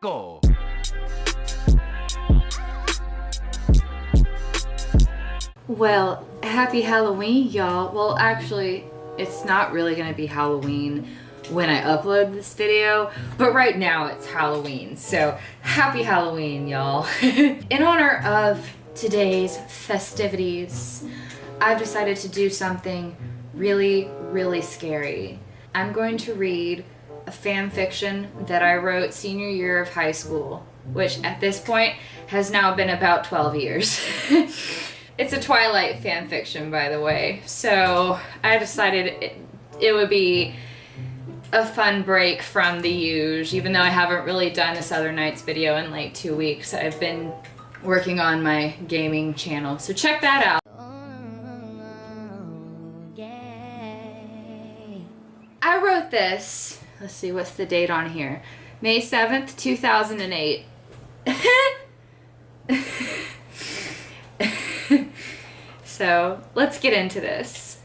Go. Well, happy Halloween, y'all. Well, actually, it's not really gonna be Halloween when I upload this video, but right now it's Halloween, so happy Halloween, y'all. In honor of today's festivities, I've decided to do something really, really scary. I'm going to read a fan fiction that I wrote senior year of high school, which at this point has now been about 12 years. It's a Twilight fan fiction, by the way, so I decided it would be a fun break from the usual, even though I haven't really done a Southern Nights video in like 2 weeks. I've been working on my gaming channel, so check that out. I wrote this, let's see, what's the date on here? May 7th, 2008. So let's get into this.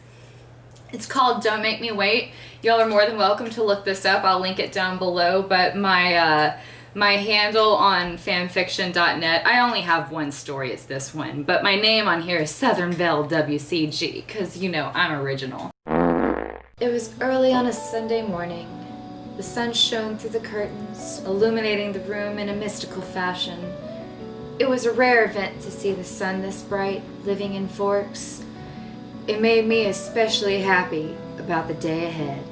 It's called Don't Make Me Wait. Y'all are more than welcome to look this up. I'll link it down below, but my handle on fanfiction.net, I only have one story, it's this one, but my name on here is Southern Belle WCG, because you know, I'm original. It was early on a Sunday morning. The sun shone through the curtains, illuminating the room in a mystical fashion. It was a rare event to see the sun this bright, living in Forks. It made me especially happy about the day ahead.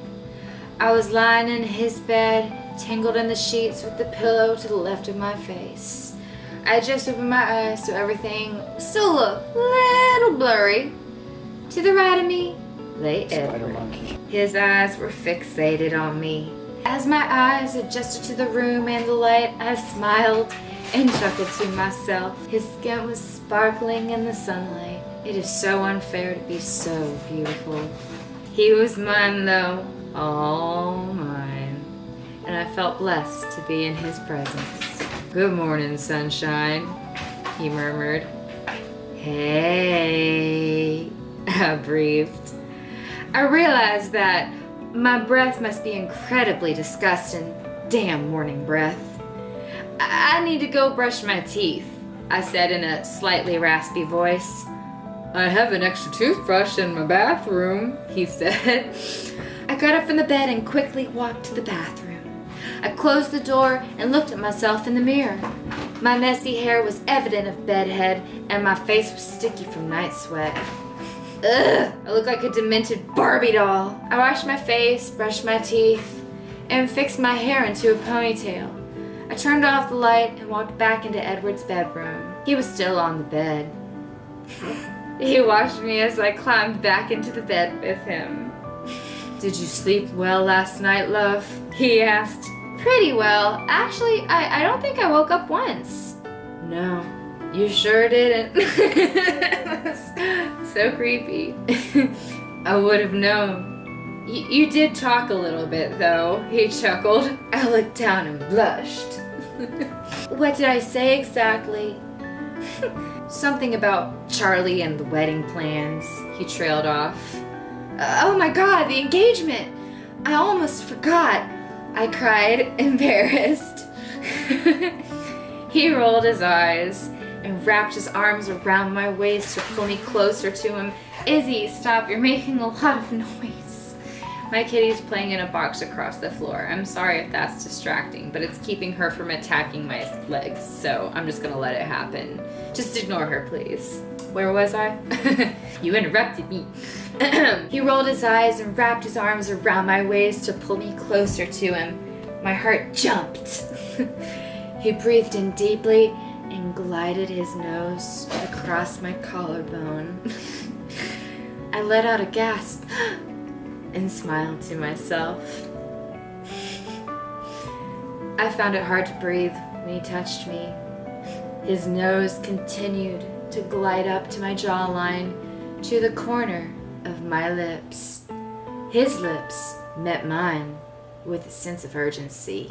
I was lying in his bed, tangled in the sheets with the pillow to the left of my face. I just opened my eyes so everything still looked a little blurry. To the right of me lay Edward. His eyes were fixated on me. As my eyes adjusted to the room and the light, I smiled and chuckled to myself. His skin was sparkling in the sunlight. It is so unfair to be so beautiful. He was mine though, all mine. And I felt blessed to be in his presence. Good morning, sunshine, he murmured. Hey, I breathed. I realized that my breath must be incredibly disgusting. Damn morning breath. I need to go brush my teeth, I said in a slightly raspy voice. I have an extra toothbrush in my bathroom, he said. I got up from the bed and quickly walked to the bathroom. I closed the door and looked at myself in the mirror. My messy hair was evident of bedhead and my face was sticky from night sweat. Ugh, I looked like a demented Barbie doll. I washed my face, brushed my teeth, and fixed my hair into a ponytail. I turned off the light and walked back into Edward's bedroom. He was still on the bed. He watched me as I climbed back into the bed with him. Did you sleep well last night, love? He asked. Pretty well. Actually, I don't think I woke up once. No, you sure didn't. So creepy. I would have known. You did talk a little bit, though, he chuckled. I looked down and blushed. What did I say exactly? Something about Charlie and the wedding plans, he trailed off. Oh my God, the engagement! I almost forgot, I cried, embarrassed. He rolled his eyes and wrapped his arms around my waist to pull me closer to him. Izzy, stop, you're making a lot of noise. My kitty's playing in a box across the floor. I'm sorry if that's distracting, but it's keeping her from attacking my legs, so I'm just gonna let it happen. Just ignore her, please. Where was I? You interrupted me. He rolled his eyes and wrapped his arms around my waist to pull me closer to him. My heart jumped. He breathed in deeply and glided his nose across my collarbone. I let out a gasp and smiled to myself. I found it hard to breathe when he touched me. His nose continued to glide up to my jawline, to the corner of my lips. His lips met mine with a sense of urgency.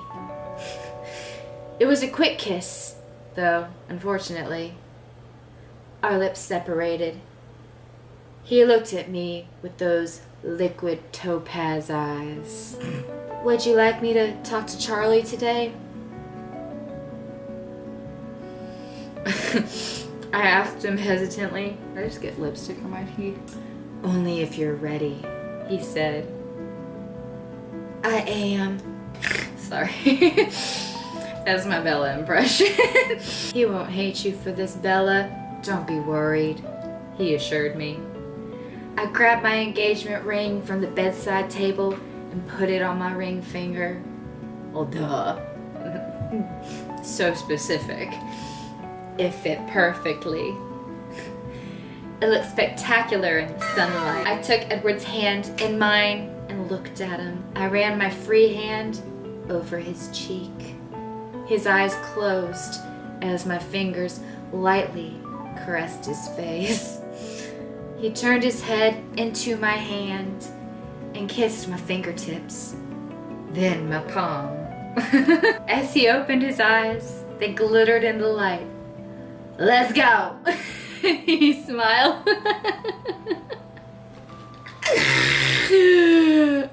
It was a quick kiss, though, unfortunately. Our lips separated. He looked at me with those liquid topaz eyes. Would you like me to talk to Charlie today? I asked him hesitantly. I just get lipstick on my teeth. Only if you're ready, he said. I am. Sorry. That's my Bella impression. He won't hate you for this, Bella. Don't be worried, he assured me. I grabbed my engagement ring from the bedside table and put it on my ring finger. Well, duh. So specific. It fit perfectly. It looked spectacular in the sunlight. I took Edward's hand in mine and looked at him. I ran my free hand over his cheek. His eyes closed as my fingers lightly caressed his face. He turned his head into my hand and kissed my fingertips, then my palm. As he opened his eyes, they glittered in the light. Let's go! He smiled.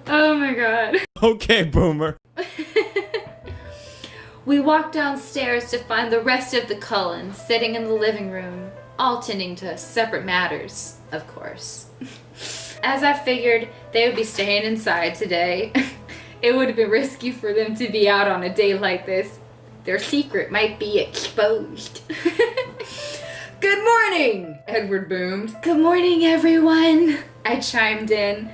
Oh my god. Okay, boomer. We walked downstairs to find the rest of the Cullens sitting in the living room, all tending to separate matters, of course. As I figured they would be staying inside today, it would have been risky for them to be out on a day like this. Their secret might be exposed. Good morning, Edward boomed. Good morning, everyone, I chimed in.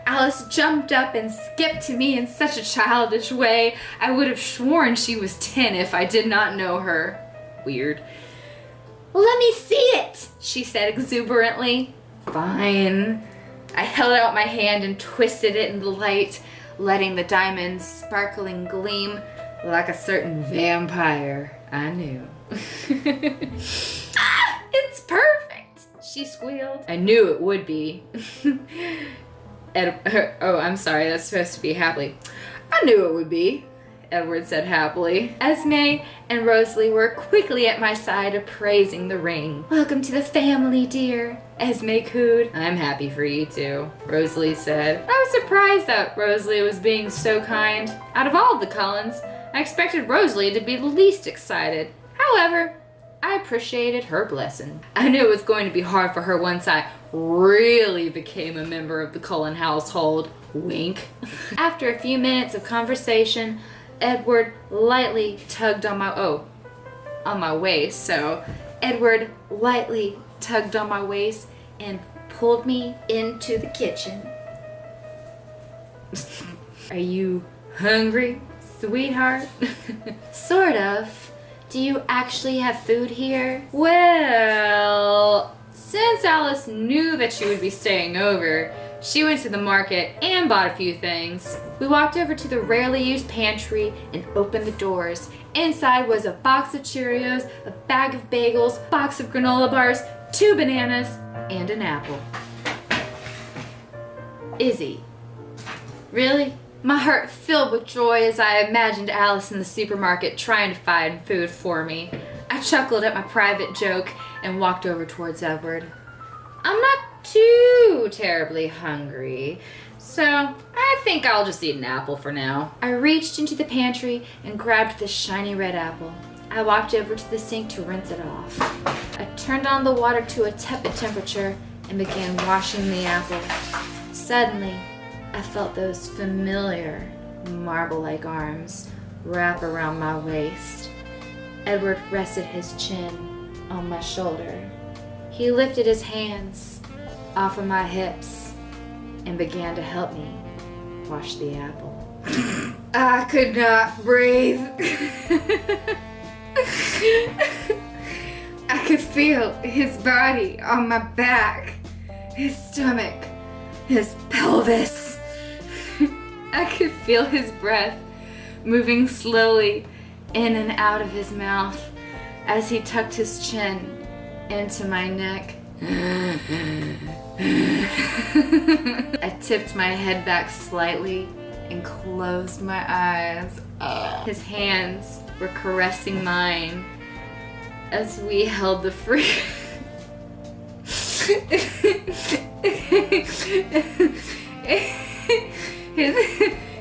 Alice jumped up and skipped to me in such a childish way, I would have sworn she was 10 if I did not know her. Weird. Let me see it, she said exuberantly. Fine. I held out my hand and twisted it in the light, letting the diamonds sparkling gleam like a certain vampire I knew. Ah, it's perfect, she squealed. I knew it would be. Oh, I'm sorry, that's supposed to be happily. I knew it would be, Edward said happily. Esme and Rosalie were quickly at my side appraising the ring. Welcome to the family, dear, Esme cooed. I'm happy for you too, Rosalie said. I was surprised that Rosalie was being so kind. Out of all of the Cullens, I expected Rosalie to be the least excited. However, I appreciated her blessing. I knew it was going to be hard for her once I really became a member of the Cullen household. Wink. After a few minutes of conversation, Edward lightly tugged on my waist. So Edward lightly tugged on my waist and pulled me into the kitchen. Are you hungry, sweetheart? Sort of. Do you actually have food here? Well, since Alice knew that she would be staying over, she went to the market and bought a few things. We walked over to the rarely used pantry and opened the doors. Inside was a box of Cheerios, a bag of bagels, a box of granola bars, 2 bananas, and an apple. Izzy. Really? My heart filled with joy as I imagined Alice in the supermarket trying to find food for me. I chuckled at my private joke and walked over towards Edward. I'm not too terribly hungry, so I think I'll just eat an apple for now. I reached into the pantry and grabbed the shiny red apple. I walked over to the sink to rinse it off. I turned on the water to a tepid temperature and began washing the apple. Suddenly, I felt those familiar marble-like arms wrap around my waist. Edward rested his chin on my shoulder. He lifted his hands off of my hips and began to help me wash the apple. I could not breathe. I could feel his body on my back, his stomach, his pelvis. I could feel his breath moving slowly in and out of his mouth as he tucked his chin into my neck. I tipped my head back slightly and closed my eyes. His hands were caressing mine as we held the free...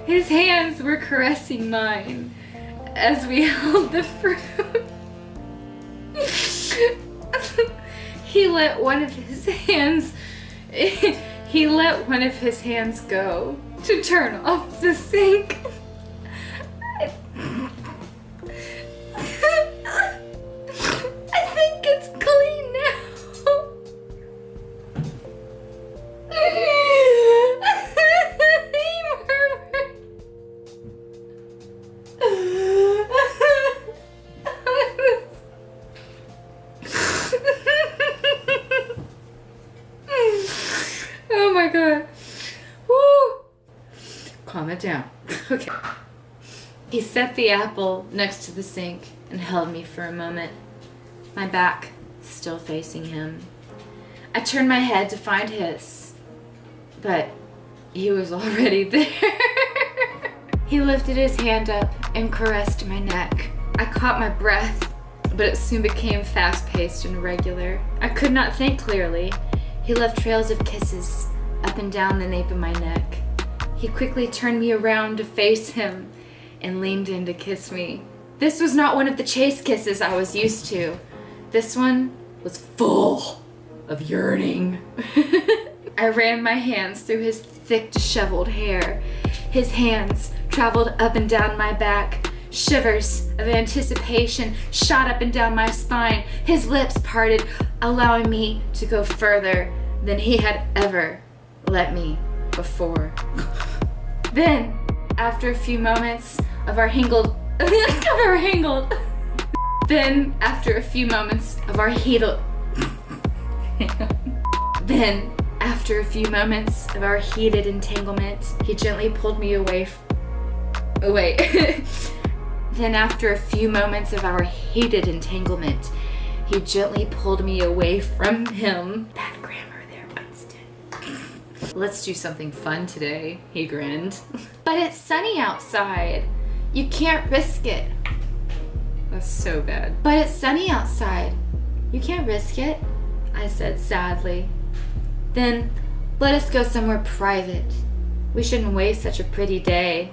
His hands were caressing mine as we held the fruit. he let one of his hands go to turn off the sink. I think it's clean now. He murmured. Oh my god. Woo! Calm it down. Okay. He set the apple next to the sink and held me for a moment, my back still facing him. I turned my head to find his, but he was already there. He lifted his hand up and caressed my neck. I caught my breath, but it soon became fast-paced and irregular. I could not think clearly. He left trails of kisses up and down the nape of my neck. He quickly turned me around to face him and leaned in to kiss me. This was not one of the chase kisses I was used to. This one was full of yearning. I ran my hands through his thick, disheveled hair. His hands traveled up and down my back. Shivers of anticipation shot up and down my spine. His lips parted, allowing me to go further than he had ever let me before. Then, after a few moments of our heated entanglement, he gently pulled me away. Then after a few moments of our heated entanglement, he gently pulled me away from him. Bad grammar there, Winston. Let's do something fun today, he grinned. But it's sunny outside. You can't risk it. That's so bad. But it's sunny outside. You can't risk it, I said sadly. Then let us go somewhere private. We shouldn't waste such a pretty day.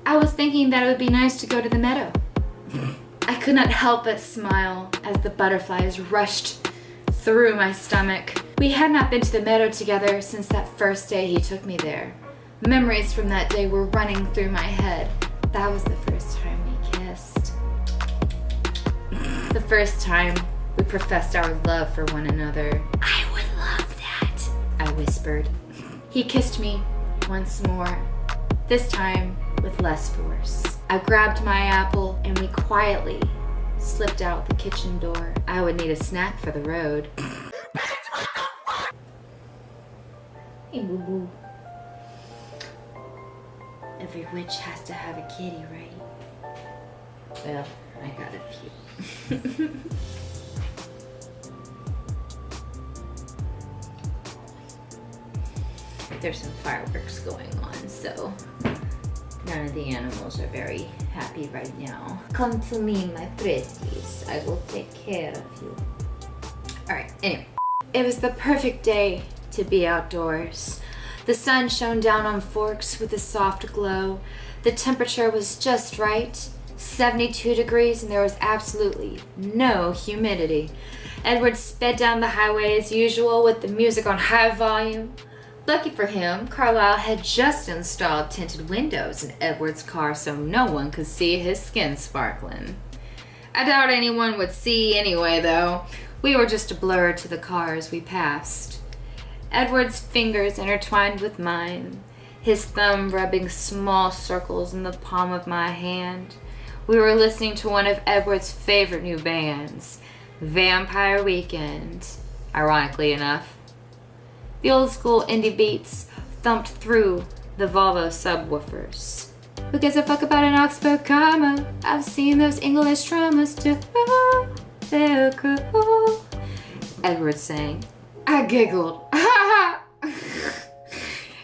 I was thinking that it would be nice to go to the meadow. I could not help but smile as the butterflies rushed through my stomach. We had not been to the meadow together since that first day he took me there. Memories from that day were running through my head. That was the first time we kissed. The first time we professed our love for one another. I would love that, I whispered. He kissed me once more, this time with less force. I grabbed my apple and we quietly slipped out the kitchen door. I would need a snack for the road. Hey, boo-boo. Every witch has to have a kitty, right? Well, I got a few. There's some fireworks going on, so none of the animals are very happy right now. Come to me, my pretties. I will take care of you. Alright, anyway. It was the perfect day to be outdoors. The sun shone down on Forks with a soft glow. The temperature was just right, 72 degrees, and there was absolutely no humidity. Edward sped down the highway as usual with the music on high volume. Lucky for him, Carlisle had just installed tinted windows in Edward's car so no one could see his skin sparkling. I doubt anyone would see anyway, though. We were just a blur to the car as we passed. Edward's fingers intertwined with mine, his thumb rubbing small circles in the palm of my hand. We were listening to one of Edward's favorite new bands, Vampire Weekend, ironically enough. The old school indie beats thumped through the Volvo subwoofers. Who gives a fuck about an Oxford comma? I've seen those English dramas too. They're cool. Edward sang. I giggled.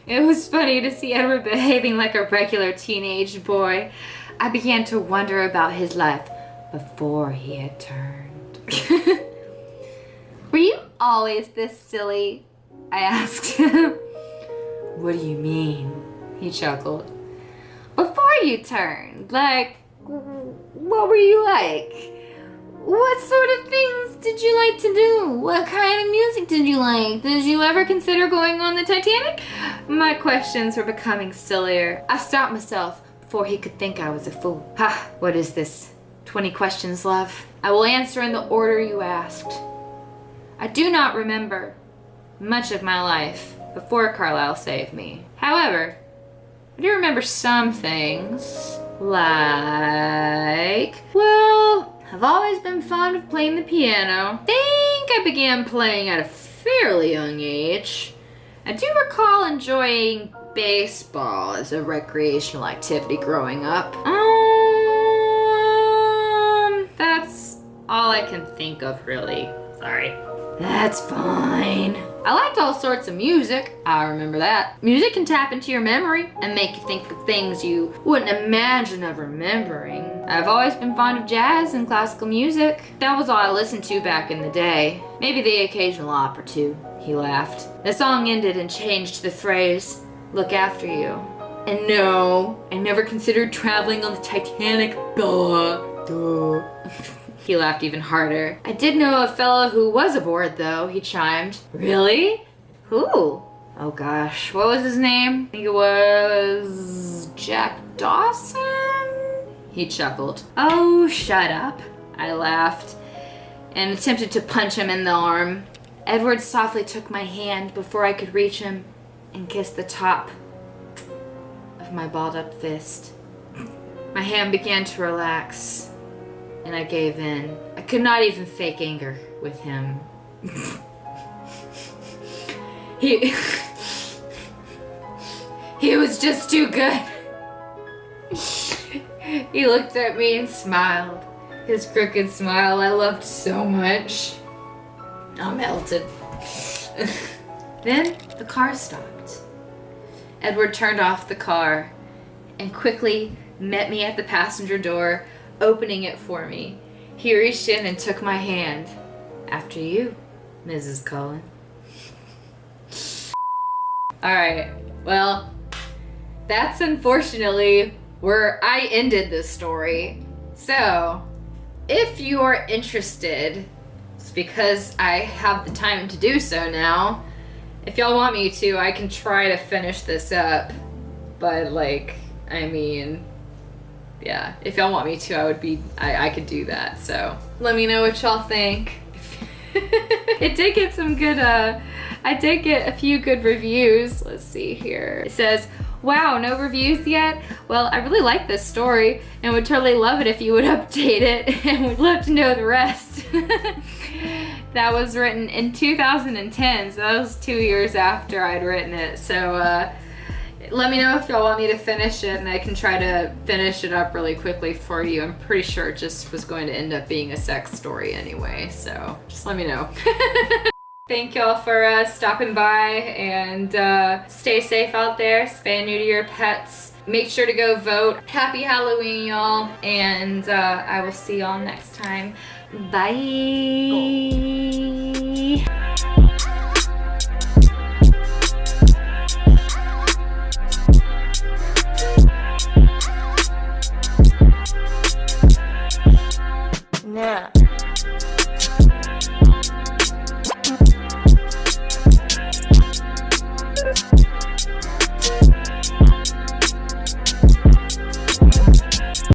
It was funny to see Edward behaving like a regular teenage boy. I began to wonder about his life before he had turned. Were you always this silly? I asked him. What do you mean? He chuckled. Before you turned, like, what were you like? What sort of things did you like to do? What kind of music did you like? Did you ever consider going on the Titanic? My questions were becoming sillier. I stopped myself before he could think I was a fool. Ha, what is this? 20 questions, love. I will answer in the order you asked. I do not remember much of my life before Carlisle saved me. However, I do remember some things, like, well, I've always been fond of playing the piano. I think I began playing at a fairly young age. I do recall enjoying baseball as a recreational activity growing up. That's all I can think of, really. Sorry. That's fine. I liked all sorts of music. I remember that. Music can tap into your memory and make you think of things you wouldn't imagine of remembering. I've always been fond of jazz and classical music. That was all I listened to back in the day. Maybe the occasional opera too. He laughed. The song ended and changed to the phrase, "Look after you." And no, I never considered traveling on the Titanic. Duh. He laughed even harder. I did know a fellow who was aboard, though, he chimed. Really? Who? Oh gosh, what was his name? I think it was Jack Dawson? He chuckled. Oh, shut up. I laughed and attempted to punch him in the arm. Edward softly took my hand before I could reach him and kissed the top of my balled up fist. My hand began to relax. And I gave in. I could not even fake anger with him. He was just too good. He looked at me and smiled. His crooked smile I loved so much. I melted. Then the car stopped. Edward turned off the car and quickly met me at the passenger door, opening it for me. He reached in and took my hand. After you, Mrs. Cullen. Alright, well, that's unfortunately where I ended this story. So, if you are interested, it's because I have the time to do so now. If y'all want me to, I can try to finish this up. But yeah, if y'all want me to, I could do that. So let me know what y'all think. It did get some good, I did get a few good reviews. Let's see here. It says, wow, no reviews yet? Well, I really like this story and would totally love it if you would update it, and would love to know the rest. That was written in 2010, so that was 2 years after I'd written it. So, let me know if y'all want me to finish it, and I can try to finish it up really quickly for you. I'm pretty sure it just was going to end up being a sex story anyway, so just let me know. Thank y'all for stopping by, and stay safe out there. Spay and neuter your pets. Make sure to go vote. Happy Halloween, y'all, and I will see y'all next time. Bye. Yeah.